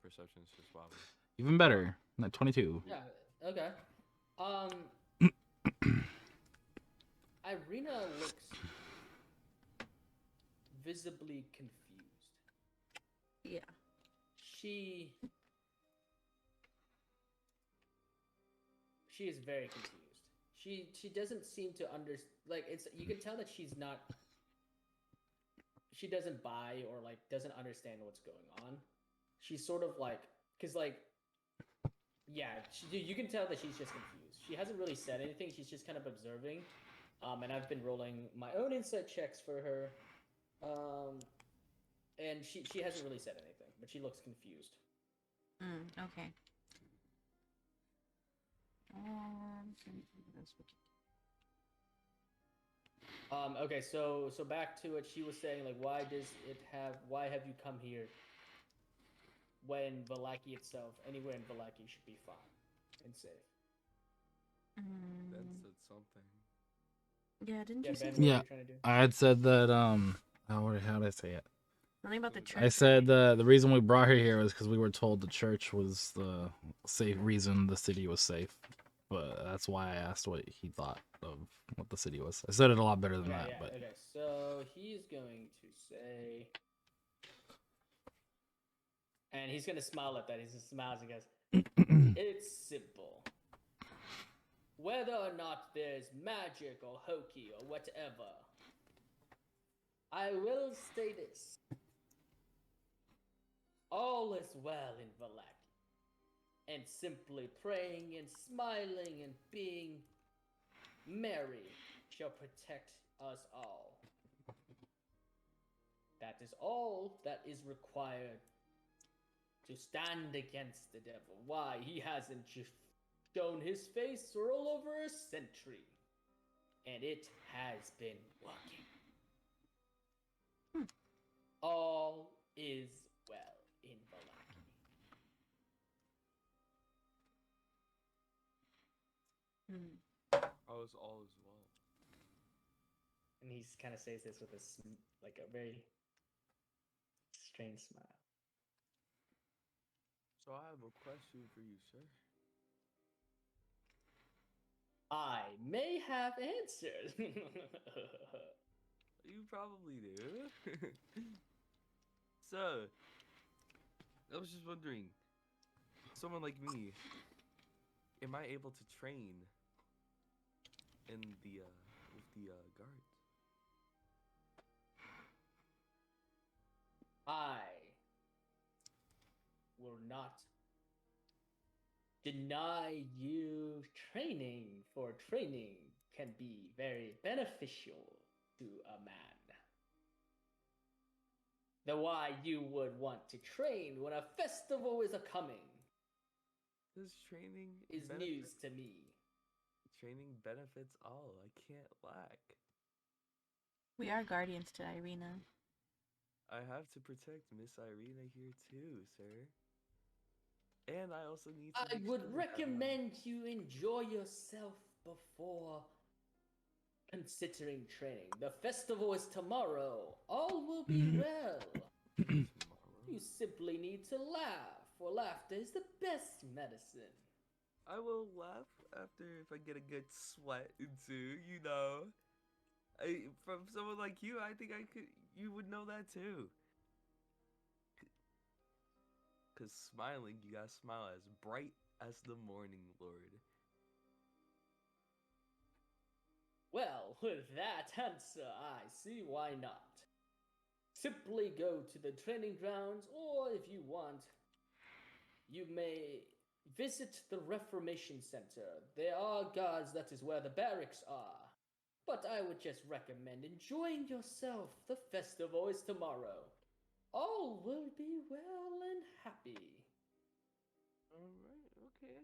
perception's just wobbly. Even better. Not 22. Yeah. Okay. Irina looks visibly confused. Yeah. She is very confused. She doesn't seem to like it's you can tell that she doesn't buy or like doesn't understand what's going on. She's sort of like cuz like yeah, you can tell that she's just confused. She hasn't really said anything. She's just kind of observing. And I've been rolling my own insight checks for her. And she hasn't really said anything, but she looks confused. Okay. Okay, so back to it. She was saying like, why have you come here? When Vallaki itself, anywhere in Vallaki should be fine and safe. Ben said something. Yeah, didn't you say Ben, something? Yeah, I had said that. How did I say it? Something about the church. I said the reason we brought her here was because we were told the church was the safe reason the city was safe. But that's why I asked what he thought of what the city was. I said it a lot better than that. Yeah, but okay, so he's going to say, and he's gonna smile at that. He just smiles and goes, "It's simple. Whether or not there's magic or hokey or whatever, I will say this: all is well in Vallaki, and simply praying and smiling and being merry shall protect us all. That is all that is required to stand against the devil. Why, he hasn't shown his face for all over a century, and it has been working. All is well in Vallaki." All is well. And he kind of says this with a very strange smile. So I have a question for you, sir. I may have answers. You probably do. So, I was just wondering, someone like me, am I able to train in the with the guards? I will not deny you training, for training can be very beneficial to a man. The why you would want to train when a festival is a-coming This training is news to me. Training benefits all. I can't lack. We are guardians to Irina. I have to protect Miss Irina here too, sir. And I also need to. I would recommend you enjoy yourself before considering training. The festival is tomorrow. All will be well. You simply need to laugh, for laughter is the best medicine. I will laugh after if I get a good sweat into, you know. From someone like you, I think you would know that too. Cause smiling, you gotta smile as bright as the morning, Lord. Well, with that answer, I see why not. Simply go to the training grounds, or if you want, you may visit the Reformation Center. There are guards, that is where the barracks are. But I would just recommend enjoying yourself. The festival is tomorrow. All will be well and happy. Alright, okay.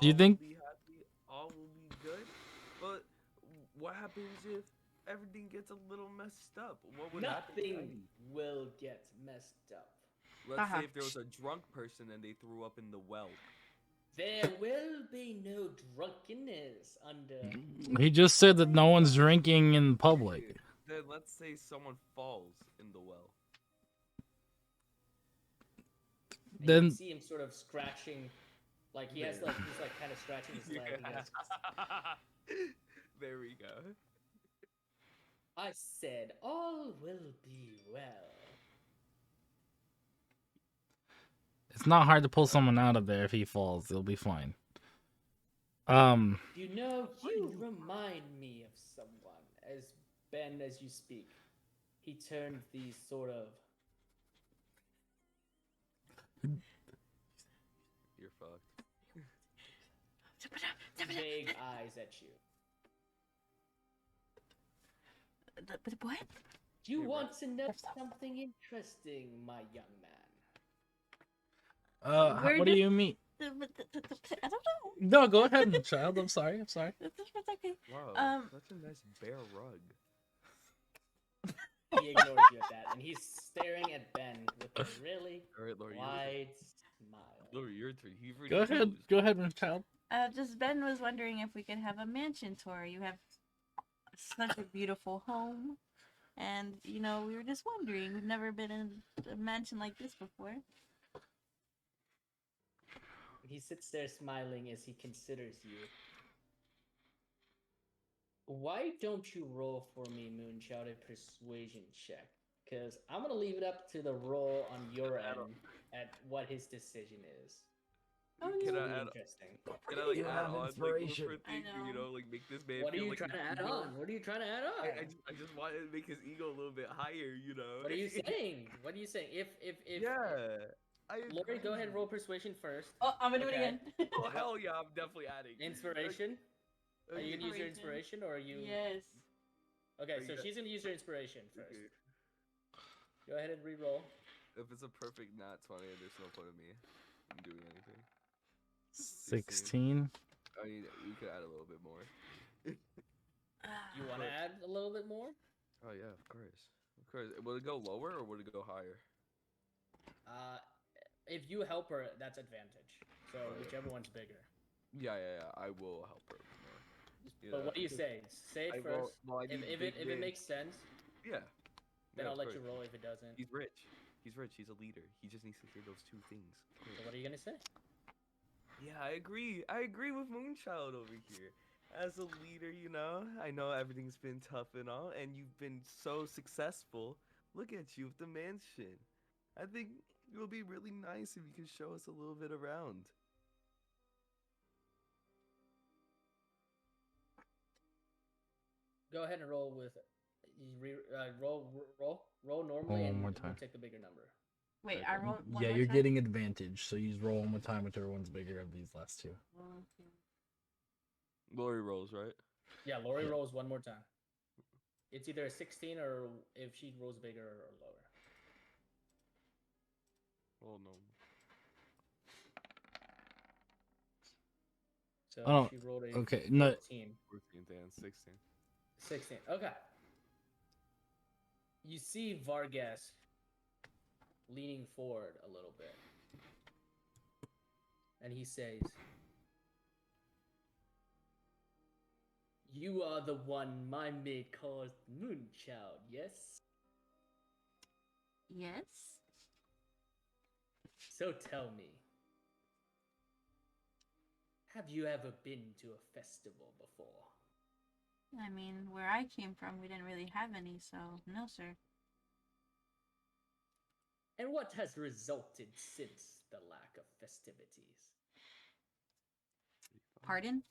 Do you think- All will be happy, all will be good. But what happens if everything gets a little messed up? What would happen? Nothing will get messed up. Let's say if there was a drunk person and they threw up in the well. There will be no drunkenness under. He just said that no one's drinking in public. Then let's say someone falls in the well. And you can Then see him sort of scratching, like he's like kind of scratching his leg. And he goes, There we go. I said all will be well. it's not hard to pull someone out of there if he falls. They'll be fine. You know, you remind me of someone. As Ben, as you speak, he turned these sort of You're fucked. vague eyes at you. But what? You Hey, want to know something interesting, my young man? We're What do just- you mean? I don't know. No, go ahead, child. I'm sorry. It's okay. Wow, that's a nice bare rug. He ignores you at that, and he's staring at Ben with a really All right, Lori, wide smile. Lori, your turn. You've already Go ahead. closed. Go ahead, child. Just Ben was wondering if we could have a mansion tour. You have such a beautiful home, and you know we were just wondering. We've never been in a mansion like this before. He sits there smiling as he considers you. Why don't you roll for me, Moonchild, a persuasion check? Because I'm going to leave it up to the roll on your end at what his decision is. Oh, It's Can really I add? interesting. Can I like You add have on like inspiration. different I things? You know. know, like make this man What are feel you like trying to his add ego? on? What are you trying to add on? I just wanted to make his ego a little bit higher. You know. What are you saying? What are you saying? If Yeah. I Lori, go ahead and agree. roll persuasion first. Oh, I'm gonna do Okay. it again. Oh hell yeah! I'm definitely adding Inspiration? Are you gonna use your Inspiration. inspiration or are you? Yes. Okay, Are so you- she's gonna use her inspiration first. Okay. Go ahead and re-roll. If it's a perfect nat 20, there's no point of me doing anything. 16. I mean, we could add a little bit more. You want to add a little bit more? Oh yeah, of course. Of course. Will it go lower or will it go higher? If you help her, that's advantage. So Oh, yeah. whichever one's bigger. Yeah. I will help her more. But what do you say? Say I it roll- first. well, I If need if big it dick. makes sense, Yeah. then Yeah, I'll of let you course. roll. If it doesn't, He's rich. He's rich. He's a leader. He just needs to hear those two things. so what are you gonna say? Yeah, I agree. I agree with Moonchild over here. As a leader, you know, I know everything's been tough and all, and you've been so successful. Look at you with the mansion. I think it will be really nice if you can show us a little bit around. Go ahead and roll with. Roll normally, One and more we'll time. take the bigger number. Wait, I rolled one Yeah, more you're time? getting advantage, so you just roll one more time, whichever one's bigger of these last two. Lori rolls, right? Yeah, Lori Yeah. rolls one more time. It's either a 16 or if she rolls bigger or lower. Oh no. So Oh, she rolled a okay, no. 14. 14th and 16. 16. Okay. You see Vargas leaning forward a little bit. And he says, "You are the one my maid calls Moonchild, yes? Yes. So tell me, have you ever been to a festival before?" I mean, where I came from, we didn't really have any, so no, sir. And what has resulted since the lack of festivities? Pardon?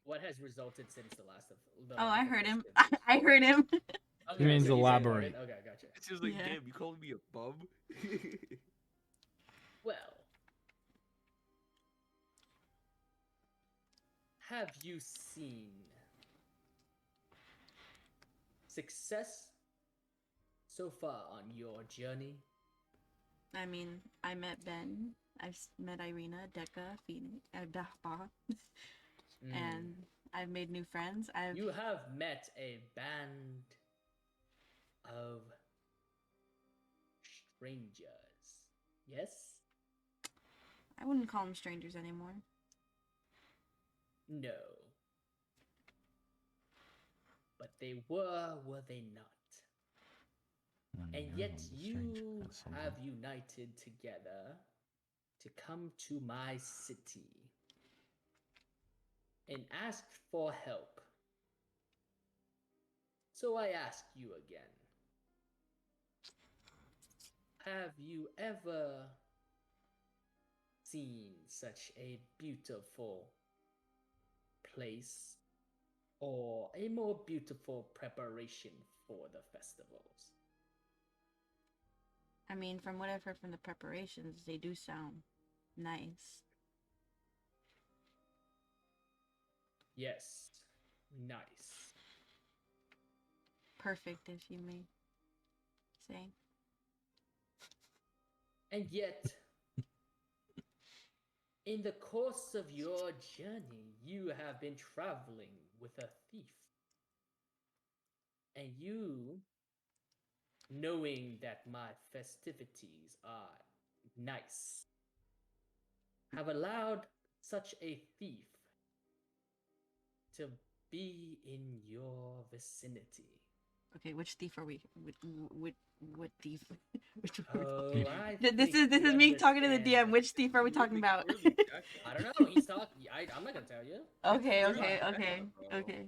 What has resulted since the last of the Oh, lack I of heard him. festivities? I heard him. Okay, means so you said elaborate. pardon? Okay, gotcha. It's just like, Yeah. damn, you calling me a bum? Well, have you seen success so far on your journey? I mean, I met Ben. I've met Irina, Deka, Phoenix, Dahpa, and I've made new friends. You have met a band of strangers, yes? I wouldn't call them strangers anymore. No. But they were they not? And yet you have united together to come to my city and ask for help. So I ask you again. Have you ever seen such a beautiful place or a more beautiful preparation for the festivals? I mean, from what I've heard from the preparations, they do sound nice. Yes, nice. Perfect, if you may say. And yet, in the course of your journey, you have been traveling with a thief. And you, knowing that my festivities are nice, have allowed such a thief to be in your vicinity. Okay, which thief are we? What thief? Which one are we Oh, talking- I This think is you me talking to the understand. DM. Which thief are we talking about? I don't know. He's talking. I'm not gonna tell you. Okay, Really okay, bad, okay, bro. okay,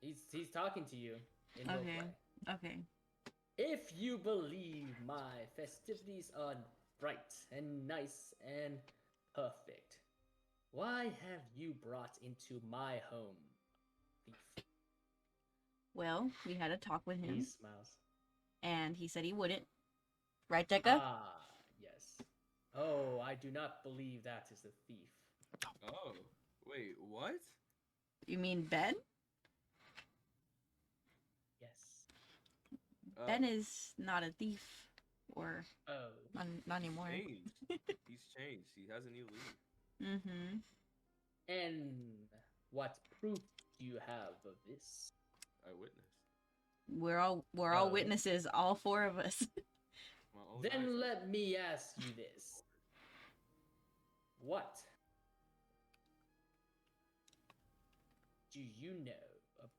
He's talking to you in okay, roleplay. okay. If you believe my festivities are bright and nice and perfect, why have you brought into my home, thief? Well, we had a talk with He him, smiles. and he said he wouldn't. Right, Decca? Ah, yes. Oh, I do not believe that is the thief. Oh, wait, what? You mean Ben? Yes. Ben is not a thief, or Oh. not anymore. Changed. He's changed. He has a new lead. Mm-hmm. And what proof do you have of this? Eyewitness. We're all Oh. witnesses, all four of us. My own Then eyes. let me ask you this. What do you know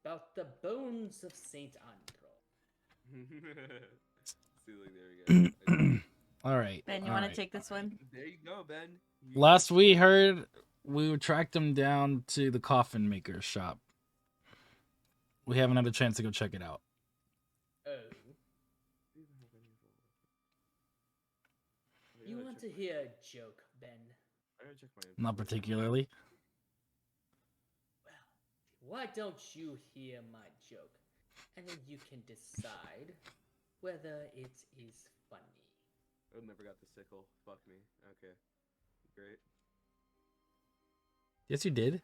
about the bones of Saint Andro? See, like, there we go. All right. Ben, you all want to right. take this one? There you go, Ben. You Last got we it. heard, we tracked him down to the coffin maker's shop. We haven't had a chance to go check it out. Oh, Do you even have any of all that? you want to hear a joke, Ben? I gotta check my Not inventory. particularly. Well, why don't you hear my joke, and then you can decide whether it is funny. I never got the sickle. Fuck me. Okay. Great. Yes, you did.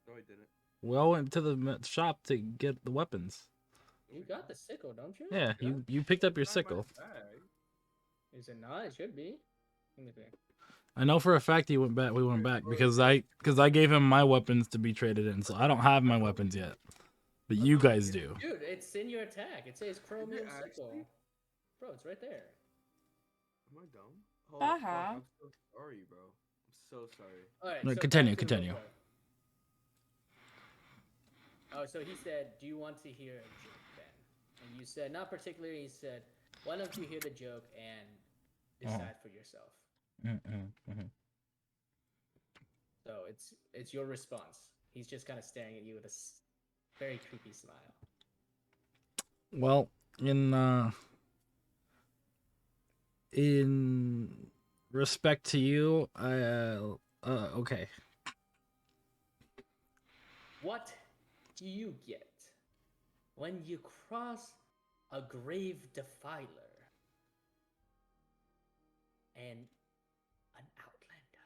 No, I didn't. We all went to the shop to get the weapons. You got the sickle, don't you? Yeah, you picked up your It's not in my sickle. bag. Is it not? It should be. Let me see. I know for a fact he went back. We went back because I gave him my weapons to be traded in, so I don't have my weapons yet, but you guys do. Dude, it's in your attack. It says chromium sickle. actually? Bro, it's right there. Am I dumb? Oh, Uh-huh. fuck, I'm so sorry, bro. I'm so sorry. Alright, No, so continue, back to the continue. roleplay. Oh, so he said, do you want to hear a joke, Ben? And you said, not particularly. He said, why don't you hear the joke and decide for yourself? So it's your response. He's just kind of staring at you with a very creepy smile. Well, in respect to you, okay. What do you get when you cross a grave defiler and an outlander?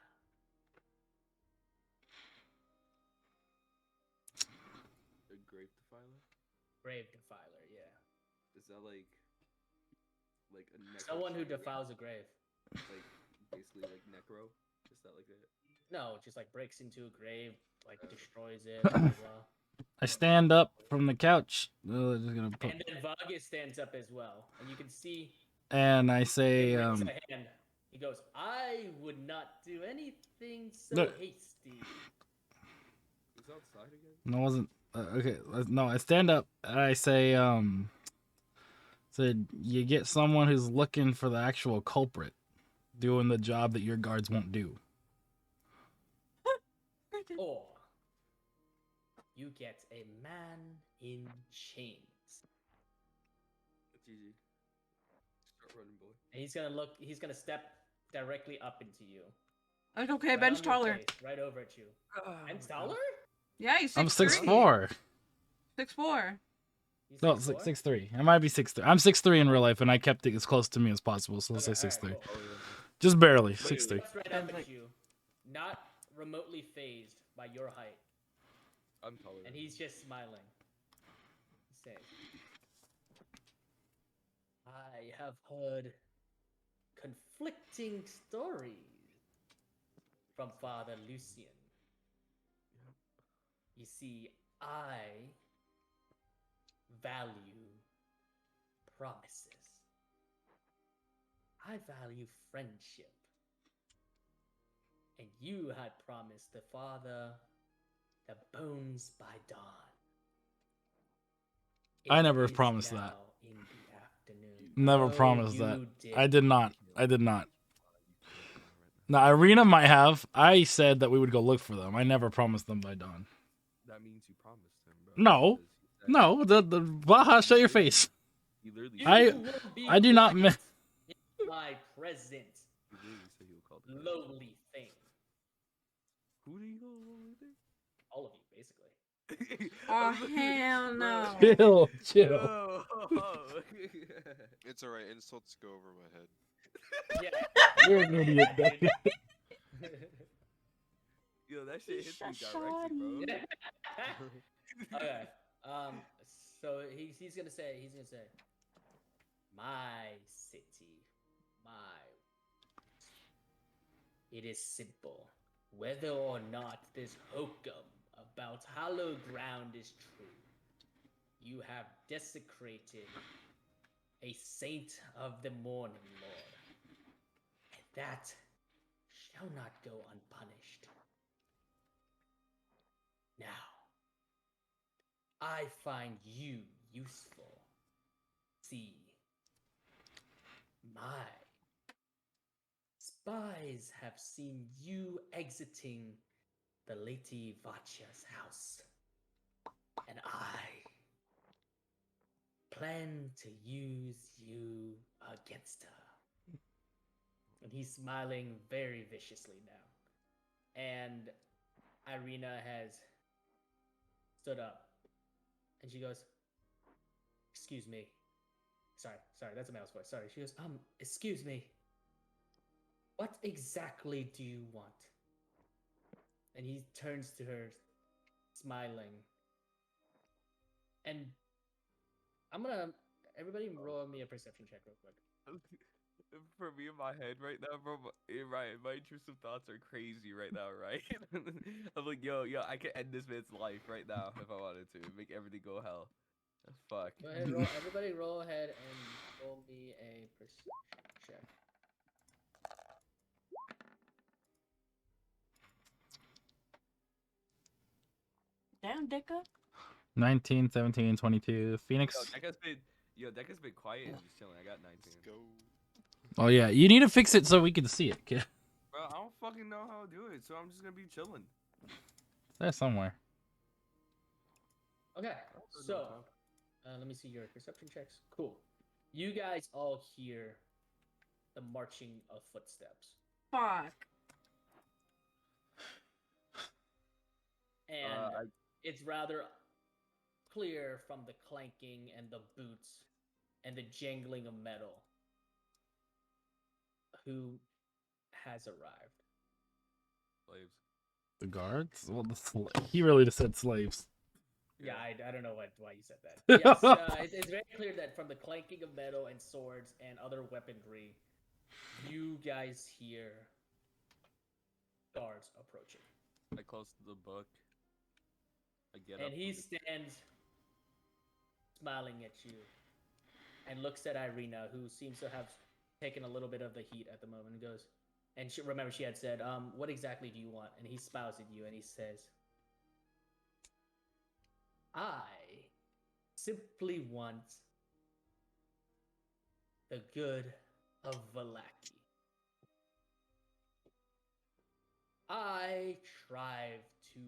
A grape defiler? Grave defiler, yeah. Is that like a necro? Someone who defiles a grave. Like basically like necro? Is that like it? No, just like breaks into a grave, like destroys it, blah, blah, blah. I stand up from the couch. Just gonna put, And then Vargas stands up as well, and you can see and I he say, raises a hand. He goes, "I would not do anything so No. hasty." Is outside again? no, it wasn't okay. No, I stand up and I say, said you get someone who's looking for the actual culprit. doing the job that your guards won't do. Or you get a man in chains. It's easy. Start running, boy. And he's gonna step directly up into you. It's okay, Right Ben's on your taller. face, right over at you. Ben's taller? Yeah, he's 6'3". I'm 6'4". 6'4". He's No, 6'4"? 6'3". I might be 6'3". I'm 6'3" in real life, and I kept it as close to me as possible, so let's say Okay, 6'3". alright, cool. Oh, yeah. Just barely, Wait, 6'3". Steps right up Sounds at like- you, not remotely phased by your height, I'm taller. and he's just smiling. He says, I have heard conflicting stories from Father Lucian. You see, I value promises. I value friendship. And you had promised the father the bones by dawn. I never is promised that. now in the afternoon. Never Oh, promised you that. did. I did not. I did not. Now, Irina might have. I said that we would go look for them. I never promised them by dawn. That means you promised him, bro. No. because he said- No, the Baja, shut your face. He literally You I- will be I do not quiet me- in my presence, He literally said he would call the lowly thing. Who do you call lowly thing? All of you, basically. Oh, hell no. Chill, chill. Yo. It's alright, insults go over my head. Yeah. You're an idiot, Becky. Yo, that shit hits me Shashani. directly, bro. Okay. So he's gonna say my city, it is simple. Whether or not this hokum about hallowed ground is true, you have desecrated a saint of the morning, Lord, and that shall not go unpunished. Now, I find you useful. See, my spies have seen you exiting the Lady Vacha's house, and I plan to use you against her. And he's smiling very viciously now. And Irina has stood up, and she goes, "Excuse me. Sorry, that's a male's voice. Sorry." She goes, excuse me. What exactly do you want?" And he turns to her, smiling. And everybody roll me a perception check real quick. For me in my head right now, bro, my intrusive thoughts are crazy right now, right? I'm like, yo, I could end this man's life right now if I wanted to, make everything go hell. Fuck. Go ahead, everybody roll ahead and roll me a perception check. Damn, Dicka. 19, 17, 22. Phoenix. That guy's been quiet and just chilling. I got 19. Let's go. Oh, yeah. You need to fix it so we can see it, kid. Bro, I don't fucking know how to do it, so I'm just gonna be chilling. There somewhere. Okay, so let me see your perception checks. Cool. You guys all hear the marching of footsteps, Fuck. and it's rather clear from the clanking and the boots and the jangling of metal who has arrived. Slaves. The guards? Well, he really just said slaves. Yeah, I don't know why you said that. Yes, it's very clear that from the clanking of metal and swords and other weaponry, you guys hear guards approaching. I close the book. I get up. And he from the- stands smiling at you and looks at Irina, who seems to have taken a little bit of the heat at the moment, and goes, and remember she had said, what exactly do you want? And he smiles at you and he says, I simply want the good of Valaki. I strive to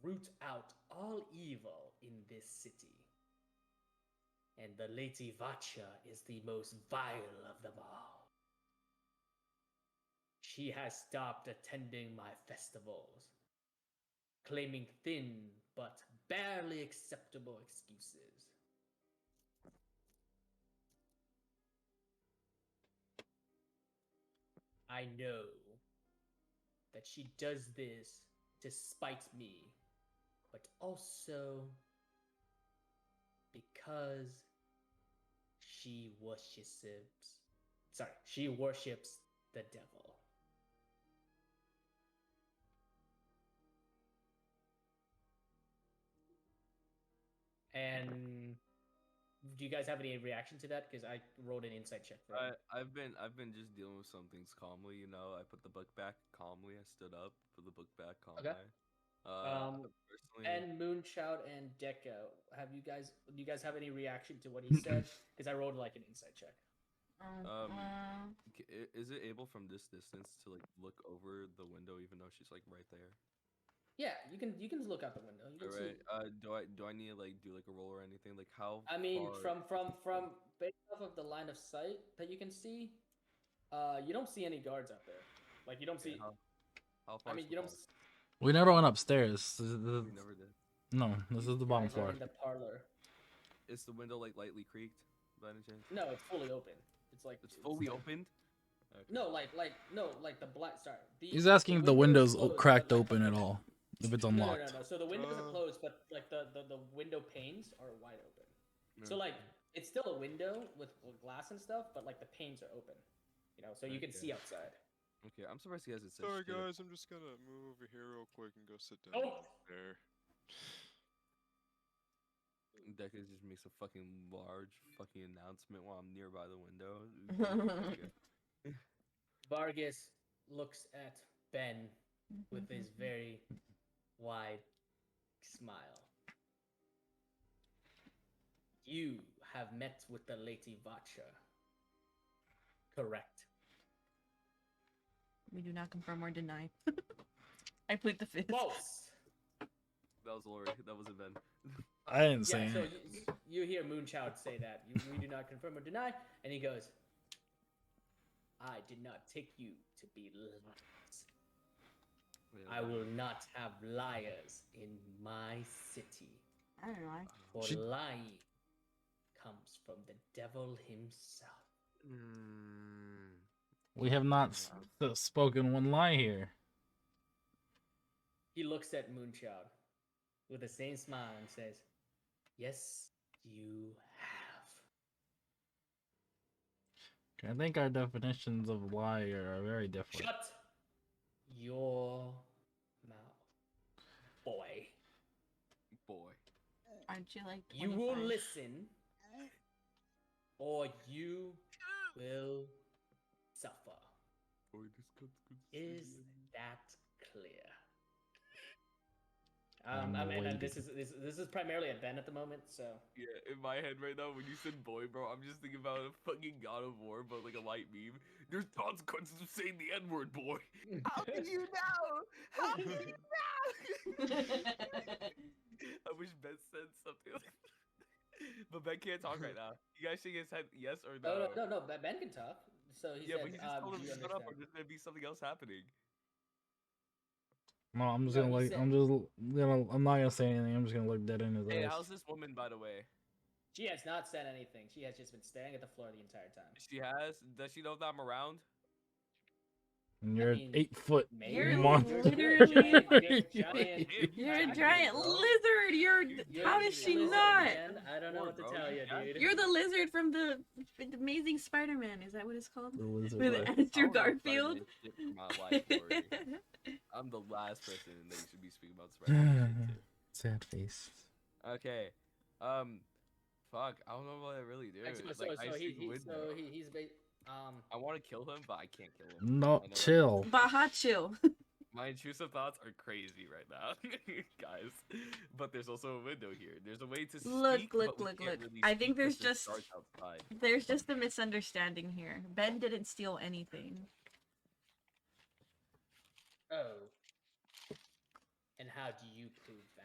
root out all evil in this city. And the Lady Vacha is the most vile of them all. She has stopped attending my festivals, claiming thin but barely acceptable excuses. I know that she does this to spite me, but also because she worships the devil. And do you guys have any reaction to that? Because I wrote an insight check for him. I've been just dealing with some things calmly, you know. I put the book back calmly. I stood up, put the book back calmly. Okay. Personally, And Moonchild and Deco, do you guys have any reaction to what he said? Because I wrote like an insight check. is it able from this distance to like look over the window, even though she's like right there? Yeah, you can look out the window. You can Alright. see. Do I need to like do like a roll or anything? Like how I mean, far? from based off of the line of sight that you can see, you don't see any guards out there. Like you don't Okay, see. how far? I mean, is the you don't. hall? We never went upstairs. We never did. No, this is the bottom Guys are floor. in the parlor. Is the window like lightly creaked by any chance? No, it's fully open. It's like It's fully like- opened. Okay. No, like the black. Sorry. He's asking if the window is window's closed, cracked but, like, open at all. If it's unlocked. No. So the windows are closed, but like the window panes are wide open. So like it's still a window with glass and stuff, but like the panes are open. You know, so you can Okay. see outside. Okay, I'm surprised he hasn't said Sorry shit. guys, I'm just gonna move over here real quick and go sit down Oh! there. Deca just makes a fucking large fucking announcement while I'm nearby the window. Vargas looks at Ben with his very wide smile. You have met with the Lady Vacha. Correct. We do not confirm or deny. I plead the fifth. False. That was Lori. That wasn't Ben. I didn't say Yeah, so anything. you hear Moonchild say that. We do not confirm or deny. And he goes, I did not take you to be liars. I will not have liars in my city. I don't know. For She- lying comes from the devil himself. We have not spoken one lie here. He looks at Moonchild with the same smile and says, yes, you have. I think our definitions of lie are very different. Shut your mouth, boy. Boy. Aren't you like You will 25? listen, or you will suffer. Boy, this cunt's good to Is see you. that clear? I'm I mean, waiting. this is primarily a Ben at the moment, so Yeah, in my head right now, when you said boy, bro, I'm just thinking about a fucking God of War, but like a light meme. There's consequences of saying the N-word, boy. How can you know? How can you know? I wish Ben said something like that. But Ben can't talk right now. You guys shake his head yes or no? no. Ben can talk. So he Yeah, said, but he just told him "Do to you shut up or understand?" there's gonna be something else happening. No, I'm just No, gonna he like. said- I'm not gonna say anything. I'm just gonna look dead in his Hey, eyes. how's this woman, by the way? She has not said anything. She has just been staring at the floor the entire time. She has? Does she know that I'm around? And you're mean, an 8-foot maybe. You're monster. literally- giant. You're a jacket, giant bro. lizard. You're How a does she lizard, not? man. I don't know what to Bro, tell you, you dude. You're the lizard from the Amazing Spider-Man. Is that what it's called? The lizard With life. I Andrew don't know Garfield. Spider-Man shit for my life, Lori. I'm the last person that you should be speaking about Spider-Man shit Sad face. to. Okay. Fuck, I don't know what I really do. He's I want to kill him, but I can't kill him. No, I know that- chill. Baja chill. My intrusive thoughts are crazy right now, guys. But there's also a window here. There's a way to speak. Look, but we look. can't really I think speak there's 'cause there's just- guards outside. There's just a misunderstanding here. Ben didn't steal anything. Oh. how do you prove that?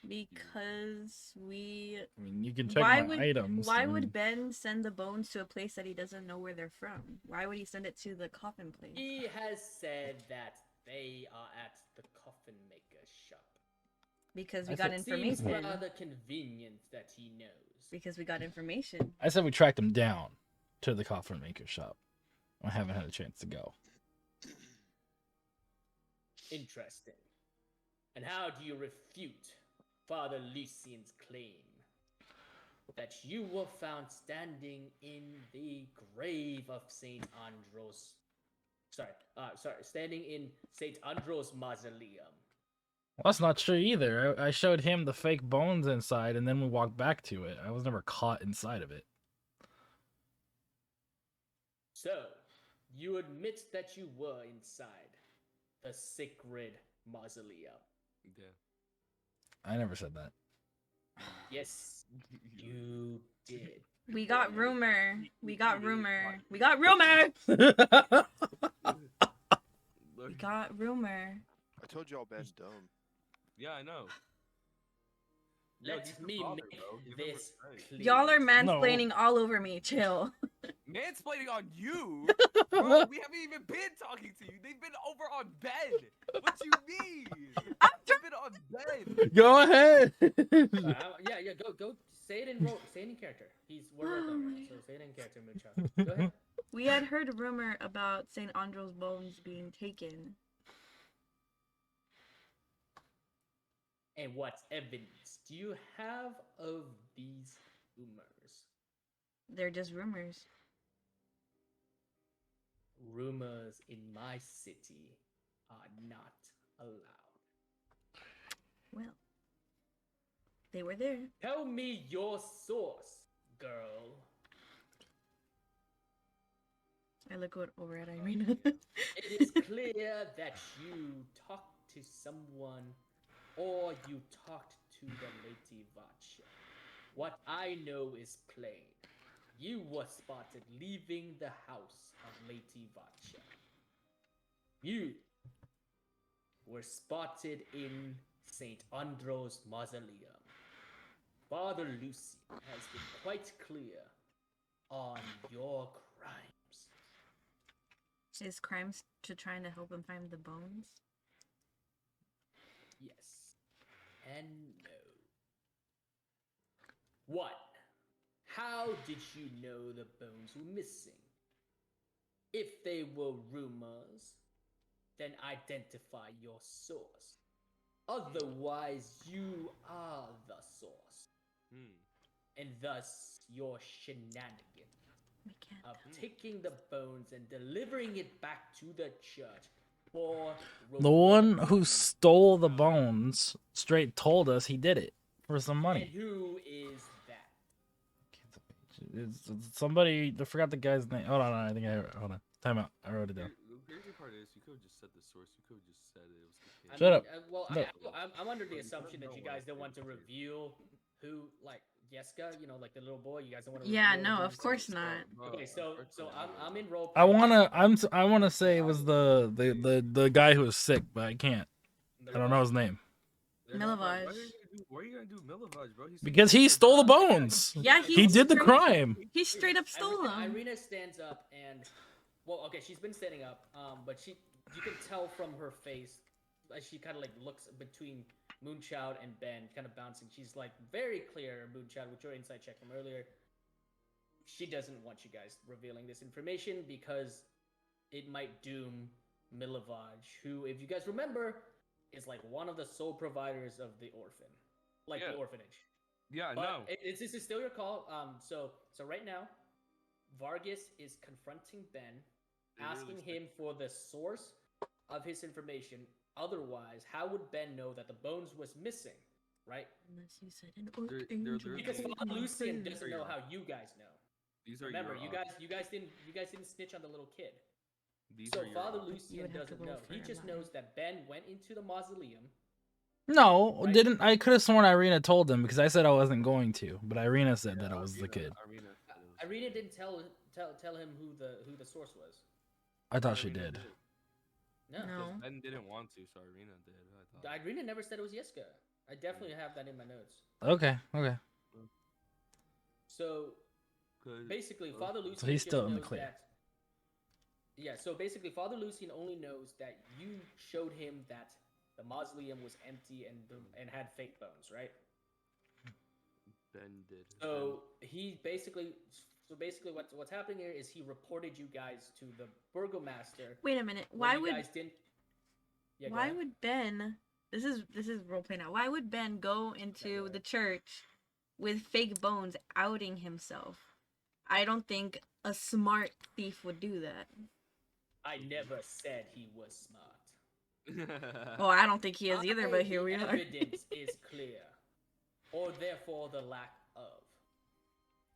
Because we. I mean, you can check Why my would items. Why I mean, would Ben send the bones to a place that he doesn't know where they're from? Why would he send it to the coffin place? He has said that they are at the coffin maker's shop. Because we I got said- Seems information. rather convenient that he knows. Because we got information. I said we tracked him down to the coffin maker shop. I haven't had a chance to go. Interesting. And how do you refute Father Lucian's claim that you were found standing in the grave of Saint Andros? Standing in Saint Andros' mausoleum. Well, that's not true either. I showed him the fake bones inside, and then we walked back to it. I was never caught inside of it. So, you admit that you were inside the sacred mausoleum. Yeah. I never said that. Yes, you did. We got rumor. We got rumor. We got rumor. We got rumor. I told y'all Ben's dumb. Yeah, I know. Yo, Let he's the me father, make bro. Give him this respect. clear. Y'all are mansplaining all over me. Chill. Mansplaining on you? Bro, we haven't even been talking to you. They've been over on Ben. What you mean? They've been on Ben. Go ahead. Yeah. Go. Say it in character. We're role-playing right now, so say it in character, Moonchild. Go ahead. We had heard a rumor about St. Andros' bones being taken. And what evidence do you have of these rumors? They're just rumors. Rumors in my city are not allowed. Well, they were there. Tell me your source, girl. I look over at Irina. It is clear that you talked to someone or you talked to the Lady Vacha. What I know is plain. You were spotted leaving the house of Lady Vacha. You were spotted in St. Andros' mausoleum. Father Lucy has been quite clear on your crimes. His crimes to trying to help him find the bones. Yes and no. 1. How did you know the bones were missing? If they were rumors, then identify your source. Otherwise, you are the source. And thus, your shenanigans We can't. of taking the bones and delivering it back to the church for The one who reward. stole the bones straight told us he did it for some And money. who is that? It's somebody. I forgot the guy's name. Hold on. I think hold on. Time out. I wrote it down. The crazy part is, you could have just said the source. You could have just said it was the kid. Shut up. I'm under the assumption that you guys don't want to reveal who, like Yeska, like the little boy. You guys don't want to. Yeah, reveal no, who of course the- not. Okay, so I'm in role. I wanna say it was the guy who was sick, but I can't. I don't know his name. Milovaj. Why are you gonna do Milovaj, bro? Because he stole the bones. Yeah, He did the straight- crime. He straight up stole them. Irina stands up and, okay, she's been standing up, but you can tell from her face, she kind of like looks between Moonchild and Ben, kind of bouncing. She's like very clear, Moonchild, with your insight check from earlier. She doesn't want you guys revealing this information because it might doom Milovaj, who, if you guys remember, is like one of the sole providers of the orphan, the orphanage. Yeah, But no. this is still your call. So right now, Vargas is confronting Ben, asking him for the source of his information. Otherwise, how would Ben know that the bones was missing, right? Unless you said an They're archangel. Because literally- Father Lucian Prayer. doesn't know how you guys know. These are Remember, your you guys didn't snitch on the little kid. These So are your Father odds. You Lucian would have to doesn't roll know. for He a just lie. knows that Ben went into the mausoleum. No, Right. didn't I? Could have sworn Irina told him because I said I wasn't going to, but Irina said that it was the kid. Irina said it was- Irina didn't tell him who the source was. I thought she Irina did. No. No. Ben didn't want to, so Irina did. I thought. Irina never said it was Yiska. I definitely have that in my notes. Okay, okay. So Cause, basically, Father So Lucian he's still just in the knows clear. that. Yeah, so basically, Father Lucian only knows that you showed him that the mausoleum was empty and had fake bones, right? Ben did. So he basically, what's happening here is he reported you guys to the burgomaster. Wait a minute. when Why you would guys didn't? Yeah, go why ahead. would Ben? This is roleplay now. Why would Ben go into the church with fake bones, outing himself? I don't think a smart thief would do that. I never said he was smart. Well, I don't think he is either, but here we the are. evidence is clear, or therefore the lack of.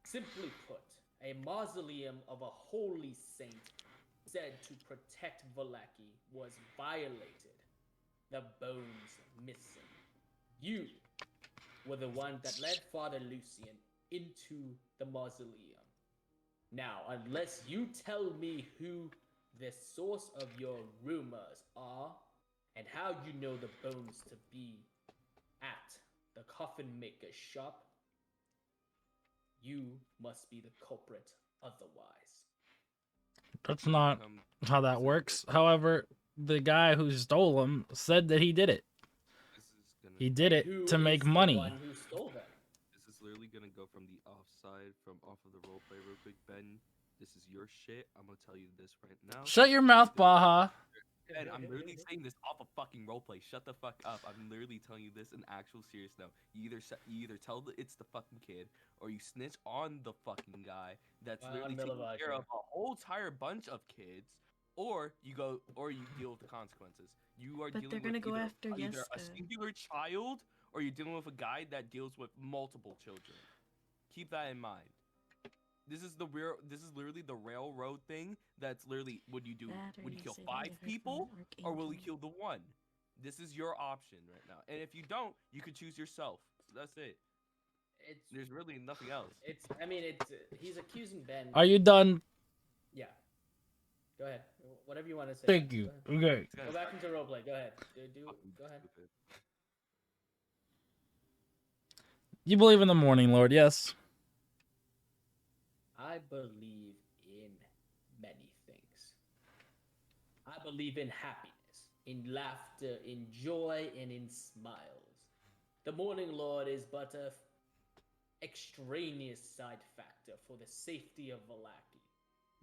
Simply put, a mausoleum of a holy saint said to protect Vallaki was violated. The bones missing. You were the one that led Father Lucian into the mausoleum. Now, unless you tell me who the source of your rumors are, and how you know the bones to be at the coffin maker's shop, you must be the culprit otherwise. That's not how that works. However, the guy who stole them said that he did it. He did it Who to make is the money. one who stole them? This is literally gonna go from the offside, from off of the roleplay real quick. Ben, this is your shit. I'm gonna tell you this right now. Shut your mouth, Baha. Ben, I'm literally saying this off of fucking roleplay. Shut the fuck up. I'm literally telling you this in actual serious note. You either tell it's the fucking kid, or you snitch on the fucking guy that's literally taking care of a whole entire bunch of kids, or you deal with the consequences. You are But dealing they're gonna with go after either a Yeska. singular child, or you're dealing with a guy that deals with multiple children. Keep that in mind. This is literally the railroad thing. That's literally would you kill 5 people, or will you kill the one? This is your option right now. And if you don't, you could choose yourself. That's it. There's really nothing else. He's accusing Ben. Are you done? Yeah. Go ahead. Whatever you want to say. Thank you. Okay. Go back into roleplay. Go ahead. Go ahead. You believe in the Morning Lord, yes? I believe in many things. I believe in happiness, in laughter, in joy, and in smiles. The Morning Lord is but a extraneous side factor for the safety of Vallaki.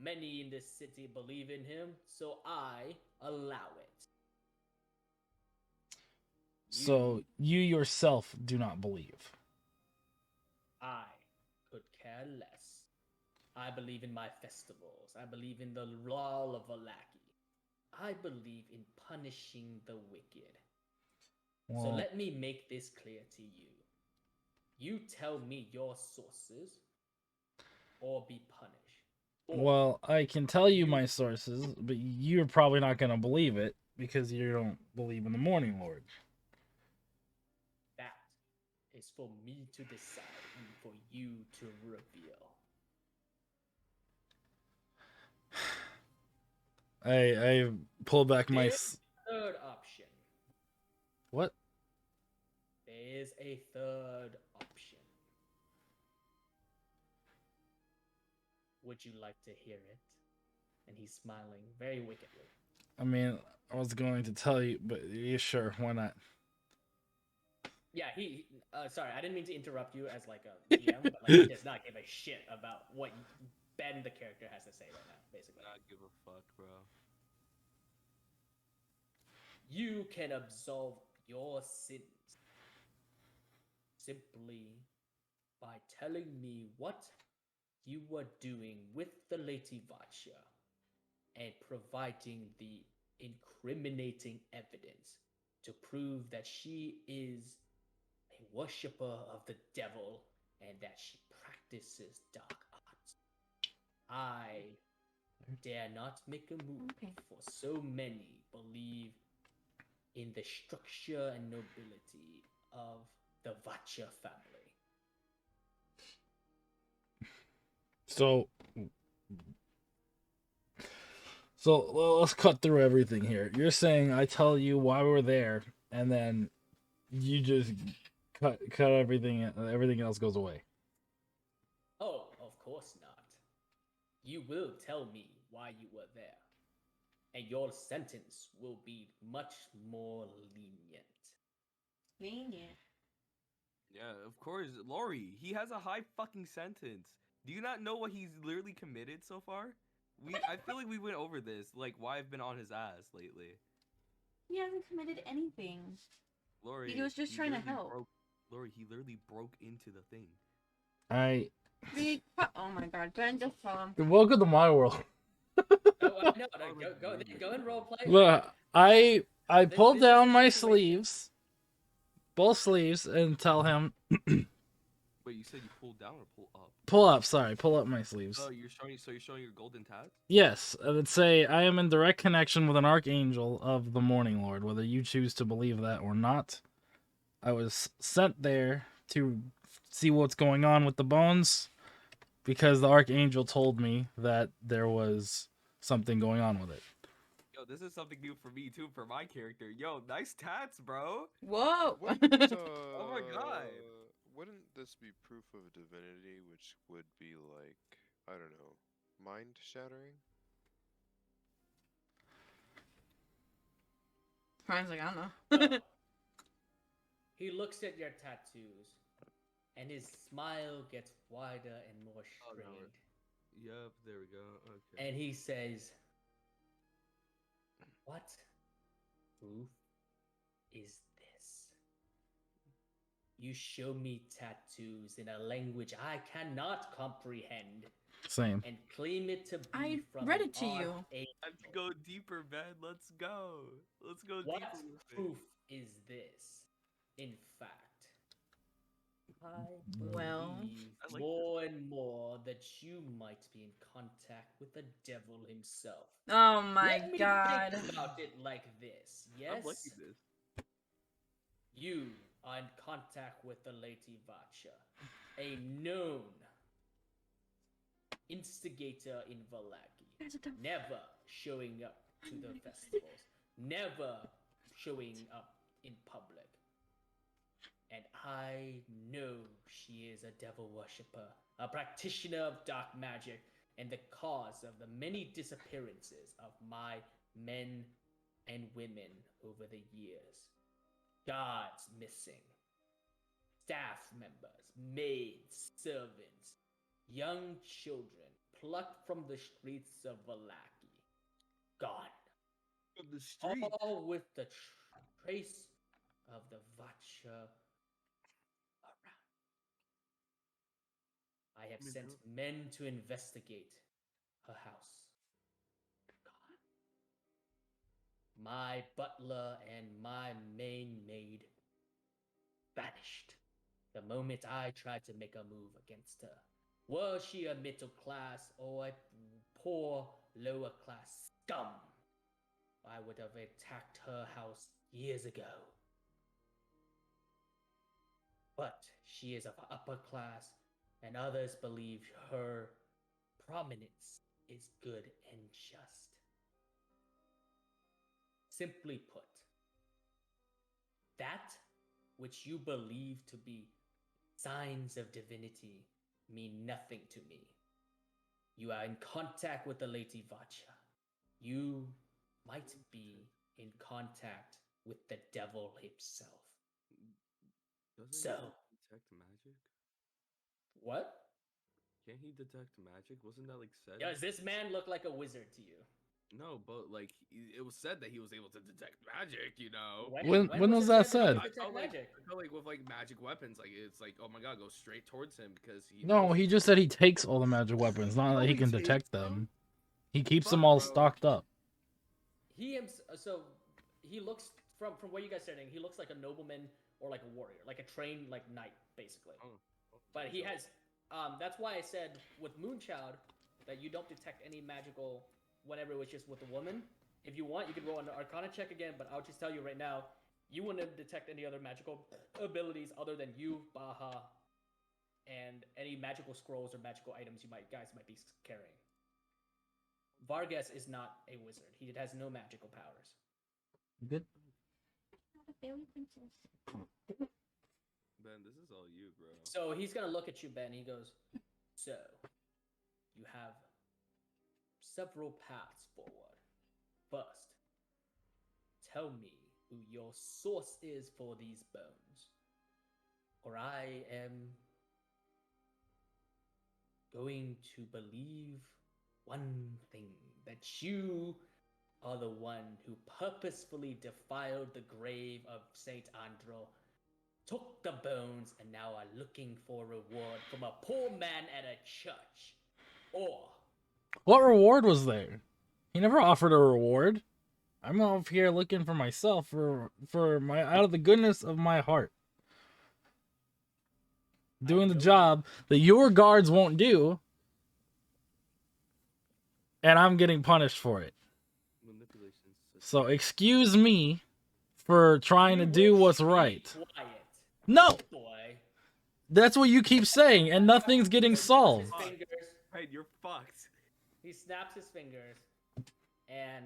Many in this city believe in him, so I allow it. So you yourself do not believe. I could care less. I believe in my festivals. I believe in the law of Vallaki. I believe in punishing the wicked. So let me make this clear to you. You tell me your sources, or be punished. Well, I can tell you my sources, but you're probably not going to believe it because you don't believe in the Morning Lord. That is for me to decide and for you to reveal. I pull back my... Third option. What? There is a third option. Would you like to hear it? And he's smiling very wickedly. I mean, I was going to tell you, but yeah, sure, why not? Yeah, sorry, I didn't mean to interrupt you as like a GM, but like he does not give a shit about what Ben, the character, has to say right now, basically. Not give a fuck, bro. You can absolve your sins simply by telling me what you were doing with the Lady Vacha and providing the incriminating evidence to prove that she is a worshipper of the devil and that she practices dark arts. I dare not make a move, for so many believe in the structure and nobility of the Vacha family. So let's cut through everything here. You're saying I tell you why we're there, and then you just cut everything. Everything else goes away. Oh, of course not. You will tell me why you were there, and your sentence will be much more lenient. Lenient. Yeah, of course, Lori. He has a high fucking sentence. Do you not know what he's literally committed so far? I feel like we went over this, like why I've been on his ass lately. He hasn't committed anything. Lori, He was just trying to literally help. Lori, he literally broke into the thing. Oh my god, Ben, just tell him. Welcome to my world. Oh, I know. Go and roleplay. Look, I pull This is down the my situation. sleeves, both sleeves, and tell him Wait, you said you pulled down or pull up? pull up. Sorry, pull up my sleeves. Oh, you're showing your golden tats? Yes, and it'd say I am in direct connection with an archangel of the Morning Lord, whether you choose to believe that or not. I was sent there to see what's going on with the bones because the archangel told me that there was something going on with it. Yo, this is something new for me too, for my character. Yo, nice tats, bro. Whoa! Wouldn't, Oh my god. Wouldn't this be proof of divinity, which would be like, I don't know, mind shattering? Brian's like, I don't know. So, he looks at your tattoos, and his smile gets wider and more Oh, no. strained. Yep, there we go. Okay. And he says, "What proof is this? You show me tattoos in a language I cannot comprehend Same. and claim it to be I from read an it to you. archangel. Time to go deeper, man. Let's go. Let's go What deeper with it. proof is this? In fact, I Well, believe I like more and more that you might be in contact with the devil himself. oh my Let me god. think about it like this. I'm Yes, liking this. you are in contact with the Lady Vacha, a known instigator in Valaki, There's a dumb- never showing up to the festivals, never showing up in public. And I know she is a devil worshipper, a practitioner of dark magic, and the cause of the many disappearances of my men and women over the years. Guards missing, staff members, maids, servants, young children plucked from the streets of Valaki, gone. From the street. All with the trace of the Vacha around. I have sent men to investigate her house. Gone. My butler and my main maid vanished the moment I tried to make a move against her. Were she a middle class or a poor lower class scum, I would have attacked her house years ago. But she is of upper class, and others believe her prominence is good and just. Simply put, that which you believe to be signs of divinity mean nothing to me. You are in contact with the Lady Vacha. You might be in contact with the devil himself. Doesn't So, he detect magic? what? Can't he detect magic? Wasn't that like said? Does this man look like a wizard to you? No, but like it was said that he was able to detect magic. You know. When was that it said? he I could felt detect like magic? I felt like with like magic weapons, like it's like oh my god, go straight towards him because he. No, knows he just said he takes all the magic weapons, not that he he can takes detect them. them. He keeps them Fuck, all bro. stocked up. So he looks from where you guys are standing. He looks like a nobleman or like a warrior, like a trained like knight, basically. Oh, But he has. That's why I said with Moonchild that you don't detect any magical whenever it was just with a woman. If you want, you can roll an Arcana check again. But I'll just tell you right now, you wouldn't detect any other magical abilities other than you, Baha, and any magical scrolls or magical items you guys might be carrying. Vargas is not a wizard. He has no magical powers. Good. Not a fairy princess. Ben, this is all you, bro. So he's gonna look at you, Ben. He goes, "So, you have several paths forward. First, tell me who your source is for these bones, or I am going to believe one thing, that you are the one who purposefully defiled the grave of Saint Andro, took the bones, and now are looking for reward from a poor man at a church. Or What reward was there? He never offered a reward. I'm off here looking for myself, for my out of the goodness of my heart, doing the job that your guards won't do, and I'm getting punished for it. Manipulation. So excuse me for trying to do what's right. Quiet, No, boy. that's what you keep saying, and nothing's getting His solved. fingers. Right, you're fucked. He snaps his fingers, and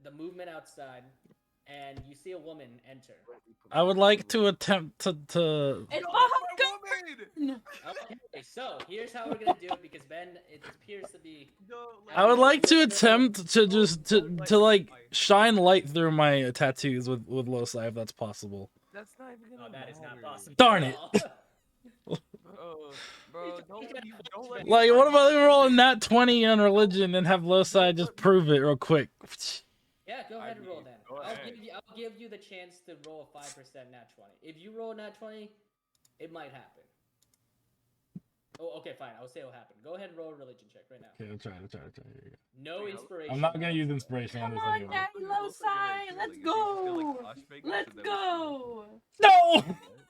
the movement outside, and you see a woman enter. I would like to attempt to. It's woman! Okay, so here's how we're gonna do it, because Ben, it appears to be. I would like to attempt to just to like shine light through my tattoos with loci if that's possible. That's not even Oh, gonna that is not matter. possible. Darn at it. all. Bro, don't let me Like, what if I find roll a you. nat 20 on religion and have loci just prove it real quick? Yeah, go ahead and roll then. go I'll ahead. give you the chance to roll a 5% nat 20. If you roll a nat 20, it might happen. Oh, okay, fine. I'll say it'll happen. Go ahead and roll a religion check right now. Okay, I'll try. Here you go. No inspiration. I'm not gonna use inspiration on Come this on, anyway. Daddy Loci, let's go. Let's go. No!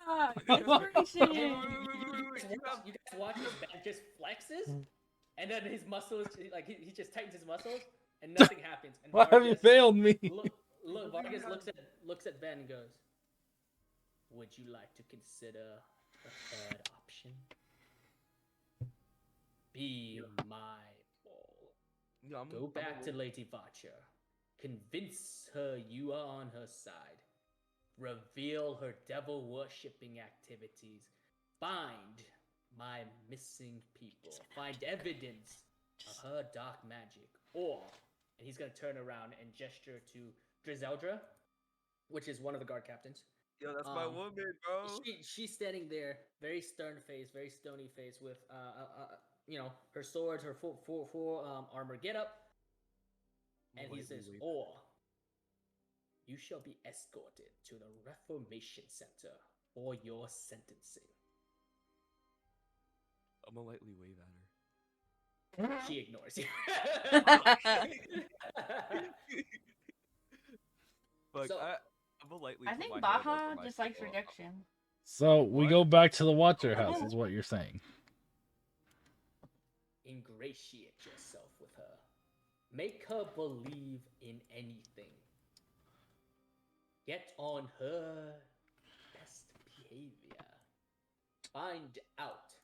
Ah, You inspiration. guys watch as Ben just flexes, and then his muscles, like he just tightens his muscles, and nothing happens. And Why have you Vargas, failed me? Vargas looks at Ben and goes, "Would you like to consider the third option? Be my ball. Go back to Lady Vacher. Convince her you are on her side. Reveal her devil worshipping activities. Find my missing people. Find evidence of her dark magic. Or," and he's gonna turn around and gesture to Griseldra, which is one of the guard captains. Yo, that's my woman, bro. She's standing there, very stern face, very stony face, with her sword, her full armor get up, and he says, "Or you shall be escorted to the Reformation Center for your sentencing." I'm gonna lightly wave at her. She ignores you. But So- I'm gonna lightly. I put think my hand Baja over my just likes skull. rejection. So we go back to the Watcher house, is what you're saying. Ingratiate yourself with her. Make her believe in anything. Get on her best behavior. Find out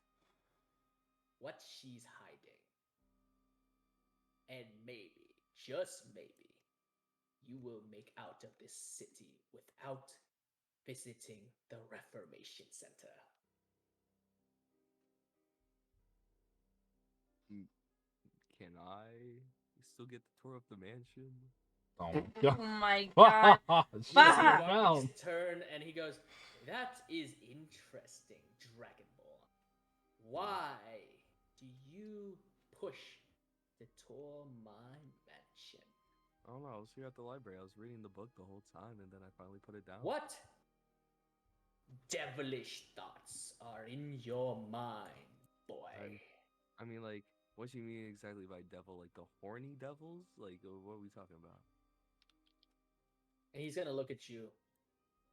what she's hiding. And maybe, just maybe, you will make out of this city without visiting the Reformation Center. Can I still get the tour of the mansion? Oh my god. You see Baja! Vargas turn and he goes, "That is interesting, Dragonborn. Why do you push to tour my mansion? I don't know. I was here at the library. I was reading the book the whole time, and then I finally put it down. What devilish thoughts are in your mind, boy?" I mean, like, what do you mean exactly by devil? Like the horny devils? Like, what are we talking about? And he's gonna look at you.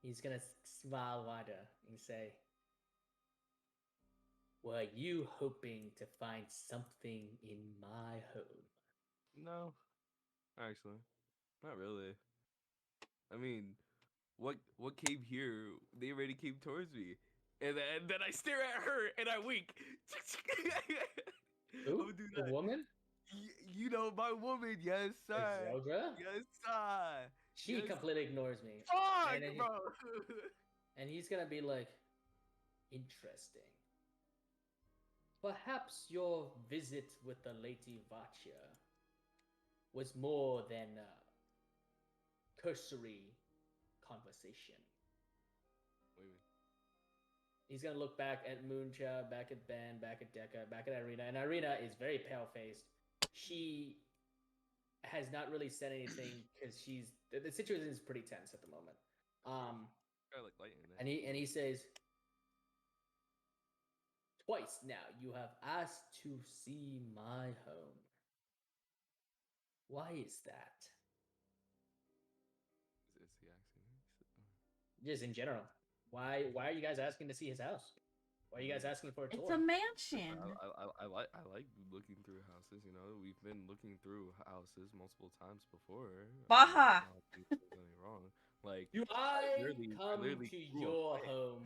He's gonna smile wider and say, "Were you hoping to find something in my home?" No, actually, not really. I mean, what came here? They already came towards me, and then I stare at her and I wink. Who? I'ma do The that. woman? You know my woman, yes sir. Zelda? Yes sir. She Yes. completely ignores me. Fuck, And then he- bro. And he's gonna be like, interesting. Perhaps your visit with the Lady Vacha was more than a cursory conversation. What do you mean? He's gonna look back at Mooncha, back at Ben, back at Deka, back at Irina, and Irina is very pale faced. She has not really said anything because the situation is pretty tense at the moment. I like lightning there. And he says, twice now you have asked to see my home. Why is that? Is he asking me? Just in general. Why are you guys asking to see his house? Why are you guys asking for a It's tour? a mansion. I like looking through houses. You know, we've been looking through houses multiple times before. Baha! I don't think there's anything wrong. Like I literally- come literally to grew up your playing. home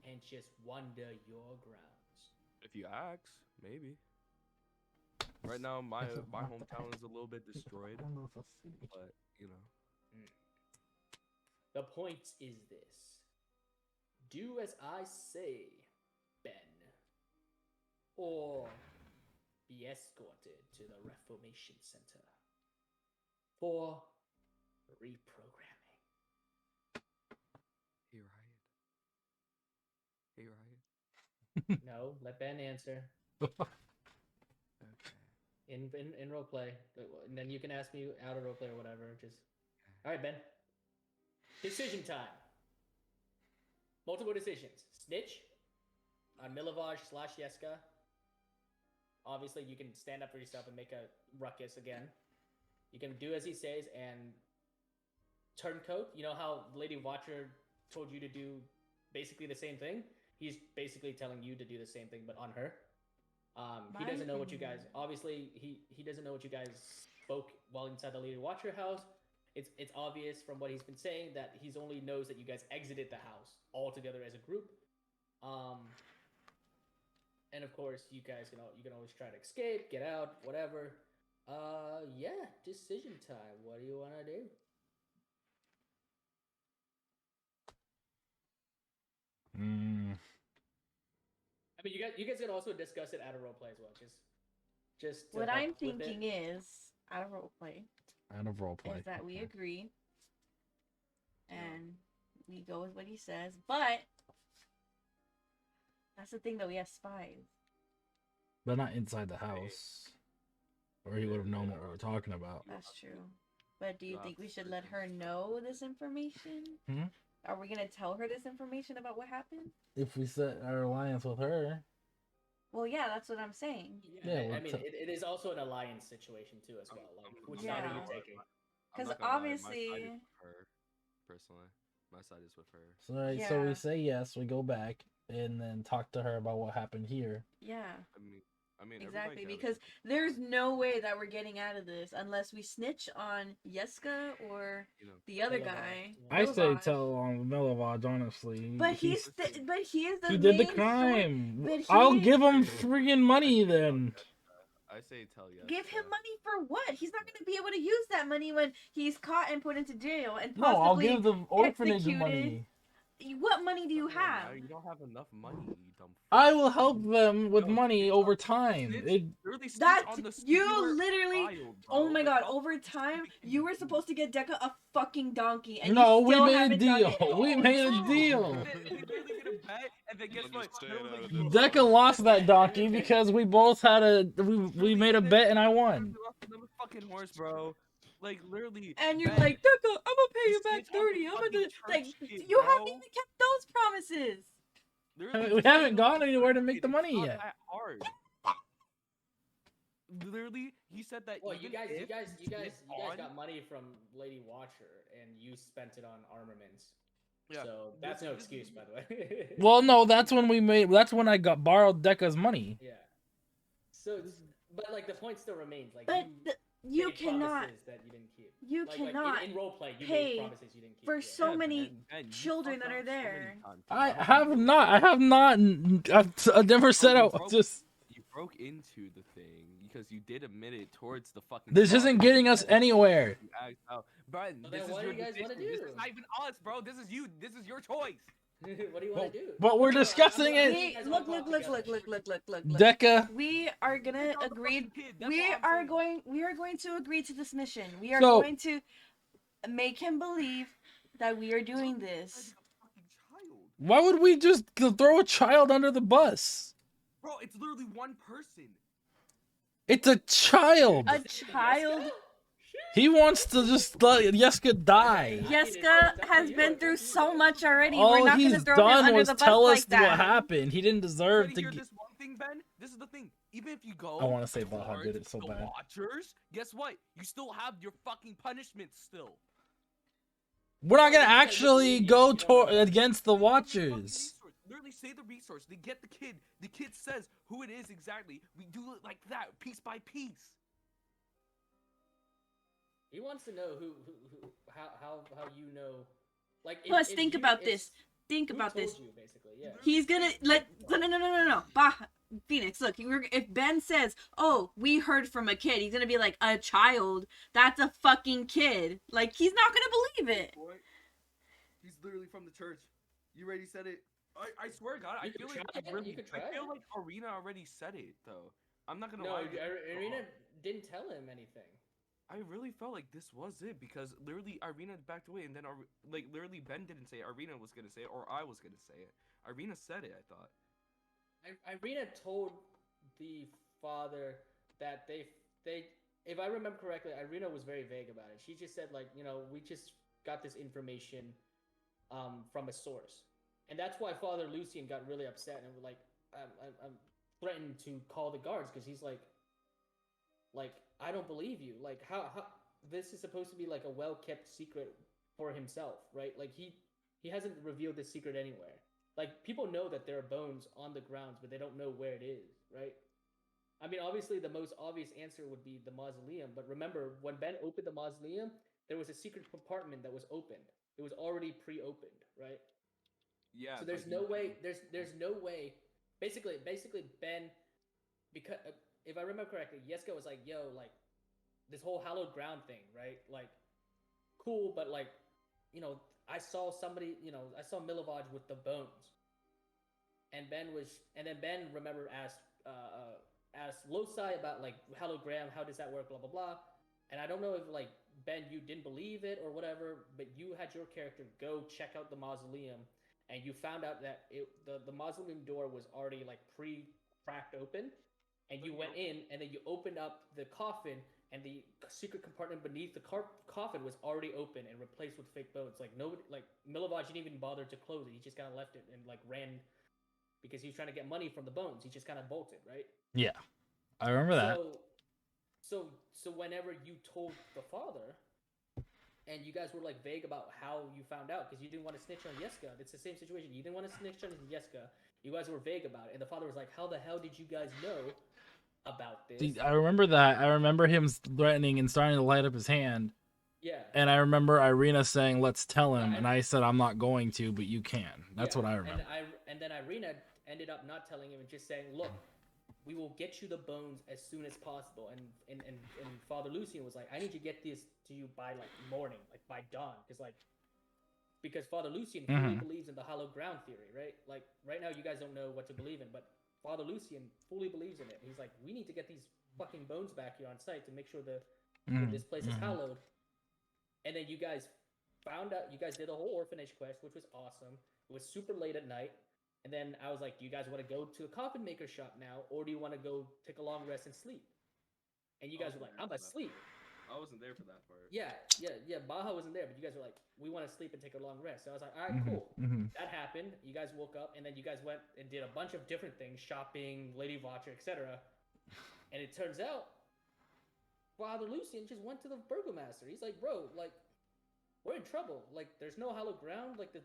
and just wander your grounds. If you ask, maybe. Right now, my hometown is a little bit destroyed, but you know. The point is this. Do as I say, Ben, or be escorted to the Reformation Center for reprogramming. Hey Riot. Hey Riot. No, let Ben answer Okay. in roleplay, and then you can ask me out of roleplay or whatever. Just all right, Ben. Decision time. Multiple decisions. Snitch on Milovaj / Yeska. Obviously, you can stand up for yourself and make a ruckus again. You can do as he says and turncoat. You know how Lady Watcher told you to do basically the same thing? He's basically telling you to do the same thing, but on her. He My doesn't know what you guys. opinion. Obviously, he doesn't know what you guys spoke while inside the Lady Watcher house. It's obvious from what he's been saying that he's only knows that you guys exited the house all together as a group. And of course, you guys can always try to escape, get out, whatever. Yeah, decision time. What do you want to do? I mean, you guys can also discuss it at a roleplay as well. Just to What help I'm with it. thinking is, out of roleplay, Out of roleplay. is that we Okay. agree and we go with what he says, but that's the thing that we have spies. But not inside the house. Or he would have known what we were talking about. That's true. But do you You think we have should to let her know this information? Hmm? Are we gonna tell her this information about what happened? If we set our alliance with her. Well, yeah, that's what I'm saying. Yeah, I we'll mean, it is also an alliance situation too, as well. Like, which Yeah. side are you taking? I'm 'Cause not gonna lie, obviously- my side is with her, personally. My side is with her. So, right, so Yeah. we say yes, we go back, and then talk to her about what happened here. Yeah, I mean, exactly. everybody Because there's no way that we're getting out of this unless we snitch on Yeska or you know, the other Milovaj, guy. yeah. I say Milovaj. tell on Milovaj, honestly. But he is the he did the main crime. but he- I'll give him friggin' money then. I say tell yes. Give him money for what? He's not going to be able to use that money when he's caught and put into jail and No, I'll possibly give the orphanage executed. money. What money do you Now have? you don't have enough money, you dumb. I will help them with No, money it's over not- time. Literally snitch That on the you singular literally. child, bro. Oh my Like, god! how Over stupid time, can you were be? supposed to get Deca a fucking donkey, and No, you we still made a haven't done deal. it. We made a No. deal. They literally get a bet, and then guess I'm what? just staying Literally, out of you this. Deca lost that donkey because we both had we made a bet and I won. You lost another fucking horse, bro. Like literally. And you're bet. like, Deca, I'm gonna pay you You back snitch on the 30. I'm gonna fucking do like church shit, you haven't bro. even kept those promises. Literally, We just haven't snitch gone on the anywhere to church make shit. the It's money not yet. that hard. Literally, he said that. Well, you even guys if snitch on- got money from Lady Watcher, and you spent it on armaments. Yeah. So that's no excuse, by the way. Well, no, that's when that's when I got borrowed Deca's money. Yeah. So, but like the point still remains. Like But you made cannot. promises that you didn't keep. You Like, cannot in roleplay, you pay made promises you didn't keep. for yeah. so Yeah, many man, you children fucked that are up so many there. times, I bro. have not. I have not. I've never said you I broke- just. You broke into the thing. You because you did admit it towards the fucking. This father. isn't getting us anywhere. You asked out. Bro, So this then is what do your you guys wanna decision. This do? is not even us, bro. This is you. This is your choice. What do you want to do? But we're No, I'm discussing asking it. you We guys look, wanna look, talk look, together. look. Deca. We are gonna Take out the agree. fucking kid, that's We all I'm are saying. going. We are going to agree to this mission. We are So- going to make him believe that we are doing this. A fucking child. Why would we just throw a child under the bus? Bro, it's literally one person. It's a child. A child. He wants to just let Yeska die. Yeska has been through so much already. We're All not gonna he's throw him done under was the bus tell us like that. what happened. He didn't deserve Ready to hear get. this one thing, Ben? This is the thing. Even if you go, I wanna say Baja did towards it so the bad. Watchers, guess what? You still have your fucking punishment still. We're not gonna actually go against the Watchers. Literally say the resource. They get the kid. The kid says who it is exactly. We do it like that, piece by piece. He wants to know how you know, like. Plus, if think you- about if- this. Think who about told this. You, basically, yeah. He's gonna let no. Bah, Phoenix, look. If Ben says, "Oh, we heard from a kid," he's gonna be like, "A child? That's a fucking kid." Like he's not gonna believe it. Boy, he's literally from the church. You already said it. I swear to God, I You feel could like try it, you could try I feel it. like Arena already said it though. I'm not gonna No, lie. Irina didn't tell him anything. I really felt like this was it because literally Irina backed away and then like literally Ben didn't say it. Irina was gonna say it or I was gonna say it. Irina said it. I thought. Irina told the father that they if I remember correctly, Irina was very vague about it. She just said like, we just got this information from a source. And that's why Father Lucian got really upset and like I'm threatened to call the guards because he's like I don't believe you. Like how this is supposed to be like a well-kept secret for himself, right? Like he hasn't revealed this secret anywhere. Like people know that there are bones on the grounds, but they don't know where it is, right? I mean, obviously the most obvious answer would be the mausoleum, but remember when Ben opened the mausoleum, there was a secret compartment that was opened. It was already pre-opened, right? Yeah. So there's no way. There's no way. Basically, Ben, because if I remember correctly, Yeska was like, "Yo, like this whole hallowed ground thing, right? Like, cool, but like, I saw somebody, I saw Milovaj with the bones." And then Ben asked Losai about like hallowed ground, how does that work, blah blah blah. And I don't know if like Ben, you didn't believe it or whatever, but you had your character go check out the mausoleum. And you found out that the mausoleum door was already like pre-cracked open, and you went in, and then you opened up the coffin, and the secret compartment beneath the coffin was already open and replaced with fake bones. Like nobody, like Milovaj didn't even bother to close it. He just kind of left it and like ran because he was trying to get money from the bones. He just kind of bolted, right? Yeah, I remember that. So whenever you told the father. And you guys were like vague about how you found out because you didn't want to snitch on Yeska. It's the same situation. You didn't want to snitch on Yeska. You guys were vague about it. And the father was like, "How the hell did you guys know about this?" See, I remember that. I remember him threatening and starting to light up his hand. Yeah. And I remember Irina saying, "Let's tell him," and I said, "I'm not going to, but you can." That's what I remember. And then Irina ended up not telling him and just saying, "Look, we will get you the bones as soon as possible." And Father Lucian was like, "I need to get this to you by like morning, like by dawn, because Father Lucian fully believes in the hollow ground theory, right? Like right now you guys don't know what to believe in, but Father Lucian fully believes in it. He's like, we need to get these fucking bones back here on site to make sure that this place is hallowed." And then you guys found out, you guys did a whole orphanage quest, which was awesome. It was super late at night. And then I was like, do you guys want to go to the coffin maker shop now, or do you want to go take a long rest and sleep? And you guys were like, I'm asleep. I wasn't there for that part. Yeah. Baja wasn't there, but you guys were like, we want to sleep and take a long rest. So I was like, all right, cool. That happened. You guys woke up, and then you guys went and did a bunch of different things, shopping, Lady Watcher, etc. And it turns out, Father Lucian just went to the burgomaster. He's like, bro, like, we're in trouble. Like, there's no hallowed ground. Like, the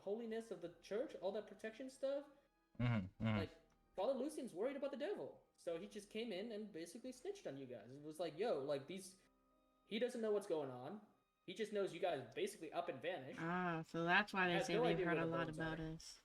holiness of the church, all that protection stuff. Like, Father Lucian's worried about the devil. So he just came in and basically snitched on you guys. It was like, yo, like, he doesn't know what's going on. He just knows you guys basically up and vanished. Ah, so that's why they Has say no they've idea heard where a the lot bones about are. us.